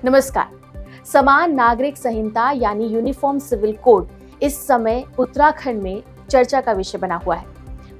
नमस्कार। समान नागरिक संहिता यानी यूनिफॉर्म सिविल कोड इस समय उत्तराखंड में चर्चा का विषय बना हुआ है।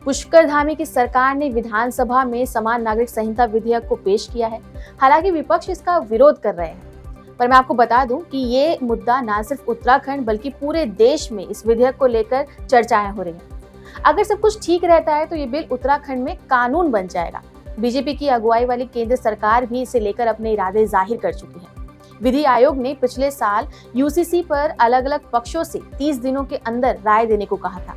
पुष्कर धामी की सरकार ने विधानसभा में समान नागरिक संहिता विधेयक को पेश किया है। हालांकि विपक्ष इसका विरोध कर रहे हैं, पर मैं आपको बता दूं कि ये मुद्दा न सिर्फ उत्तराखंड बल्कि पूरे देश में इस विधेयक को लेकर चर्चाएं हो रही हैं। अगर सब कुछ ठीक रहता है तो ये बिल उत्तराखंड में कानून बन जाएगा। बीजेपी की अगुवाई वाली केंद्र सरकार भी इसे लेकर अपने इरादे जाहिर कर चुकी है। विधि आयोग ने पिछले साल यूसीसी पर अलग अलग पक्षों से 30 दिनों के अंदर राय देने को कहा था।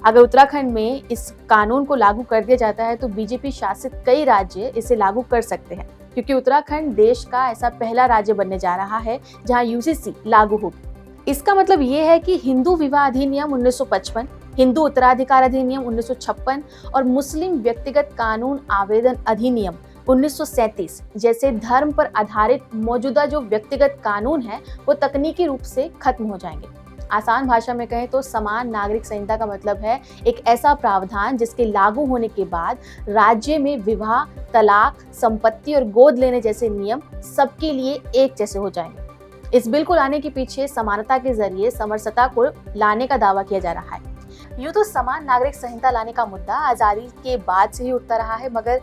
अगर उत्तराखंड में इस कानून को लागू कर दिया जाता है तो बीजेपी शासित कई राज्य इसे लागू कर सकते हैं, क्योंकि उत्तराखंड देश का ऐसा पहला राज्य बनने जा रहा है जहां यूसीसी लागू होगी। इसका मतलब ये है कि हिंदू विवाह अधिनियम 1955, हिंदू उत्तराधिकार अधिनियम 1956 और मुस्लिम व्यक्तिगत कानून आवेदन अधिनियम 1937 जैसे धर्म पर आधारित मौजूदा जो व्यक्तिगत कानून है वो तकनीकी रूप से खत्म हो जाएंगे। आसान भाषा में कहें तो समान नागरिक संहिता का मतलब है एक ऐसा प्रावधान जिसके लागू होने के बाद राज्य में विवाह, तलाक, संपत्ति और गोद लेने जैसे नियम सबके लिए एक जैसे हो जाएंगे। इस बिल को लाने के पीछे समानता के जरिए समरसता को लाने का दावा किया जा रहा है। यूं तो समान नागरिक संहिता लाने का मुद्दा आजादी के बाद से ही उठता रहा है, मगर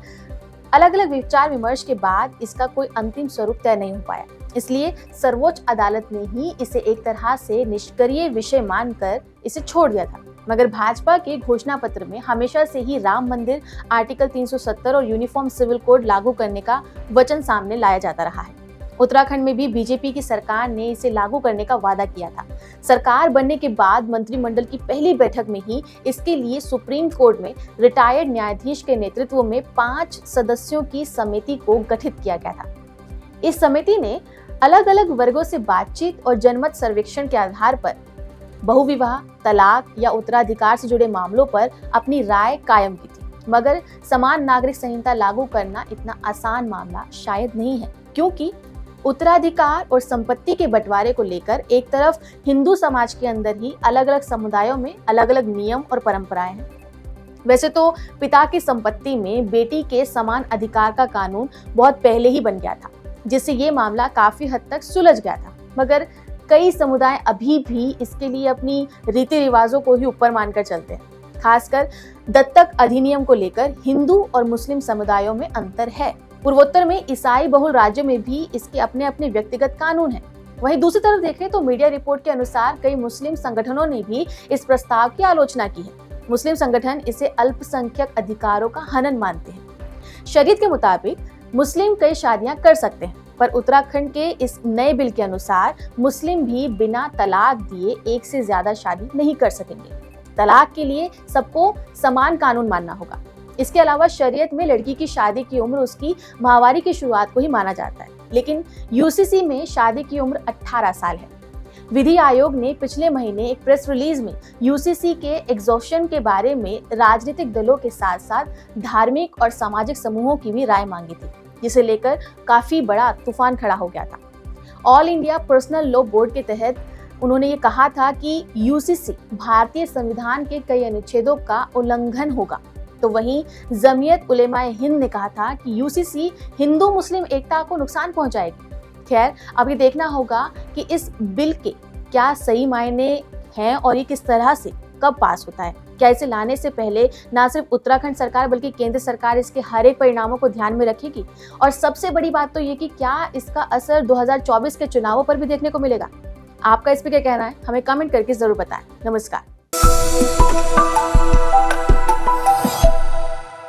अलग अलग विचार विमर्श के बाद इसका कोई अंतिम स्वरूप तय नहीं हो पाया। इसलिए सर्वोच्च अदालत ने ही इसे एक तरह से निष्क्रिय विषय मानकर इसे छोड़ दिया था। मगर भाजपा के घोषणा पत्र में हमेशा से ही राम मंदिर, आर्टिकल 370 और यूनिफॉर्म सिविल कोड लागू करने का वचन सामने लाया जाता रहा है। उत्तराखंड में भी बीजेपी की सरकार ने इसे लागू करने का वादा किया था। सरकार बनने के बाद मंत्रिमंडल की पहली बैठक में ही इसके लिए सुप्रीम कोर्ट में रिटायर्ड न्यायाधीश के नेतृत्व में 5 सदस्यों की समिति को गठित किया गया था। इस समिति ने अलग अलग वर्गों से बातचीत और जनमत सर्वेक्षण के आधार पर बहुविवाह, तलाक या उत्तराधिकार से जुड़े मामलों पर अपनी राय कायम की थी। मगर समान नागरिक संहिता लागू करना इतना आसान मामला शायद नहीं है, क्योंकि उत्तराधिकार और संपत्ति के बंटवारे को लेकर एक तरफ हिंदू समाज के अंदर ही अलग अलग समुदायों में अलग अलग नियम और परंपराएं हैं। वैसे तो पिता की संपत्ति में बेटी के समान अधिकार का कानून बहुत पहले ही बन गया था, जिससे ये मामला काफी हद तक सुलझ गया था। मगर कई समुदाय अभी भी इसके लिए अपनी रीति रिवाजों को ही ऊपर मानकर चलते हैं। खासकर दत्तक अधिनियम को लेकर हिंदू और मुस्लिम समुदायों में अंतर है। पूर्वोत्तर में ईसाई बहुल राज्यों में भी इसके अपने अपने व्यक्तिगत कानून हैं। वहीं दूसरी तरफ देखें तो मीडिया रिपोर्ट के अनुसार कई मुस्लिम संगठनों ने भी इस प्रस्ताव की आलोचना की है। मुस्लिम संगठन इसे अल्पसंख्यक अधिकारों का हनन मानते हैं। शरीयत के मुताबिक मुस्लिम कई शादियां कर सकते हैं, पर उत्तराखंड के इस नए बिल के अनुसार मुस्लिम भी बिना तलाक दिए एक से ज्यादा शादी नहीं कर सकेंगे। तलाक के लिए सबको समान कानून मानना होगा। इसके अलावा शरीयत में लड़की की शादी की उम्र उसकी माहवारी की शुरुआत को ही माना जाता है, लेकिन यूसीसी में शादी की उम्र 18 साल है। विधि आयोग ने पिछले महीने एक प्रेस रिलीज में यूसीसी के एग्जॉशन के बारे में राजनीतिक दलों के साथ साथ धार्मिक और सामाजिक समूहों की भी राय मांगी थी, जिसे लेकर काफी बड़ा तूफान खड़ा हो गया था। All India personal law board के तहत उन्होंने ये कहा था कि यूसीसी भारतीय संविधान के कई अनुच्छेदों का उल्लंघन होगा। तो वहीं जमीयत उलेमाए हिंद ने कहा था कि यूसीसी हिंदू मुस्लिम एकता को नुकसान पहुंचाएगी। खैर, अब ये देखना होगा कि इस बिल के क्या सही मायने हैं और ये किस तरह से कब पास होता है। क्या इसे लाने से पहले न सिर्फ उत्तराखंड सरकार बल्कि केंद्र सरकार इसके हर एक परिणामों को ध्यान में रखेगी, और सबसे बड़ी बात तो ये कि क्या इसका असर 2024 के चुनावों पर भी देखने को मिलेगा। आपका इस पे क्या कहना है, हमें कमेंट करके जरूर बताएं। नमस्कार।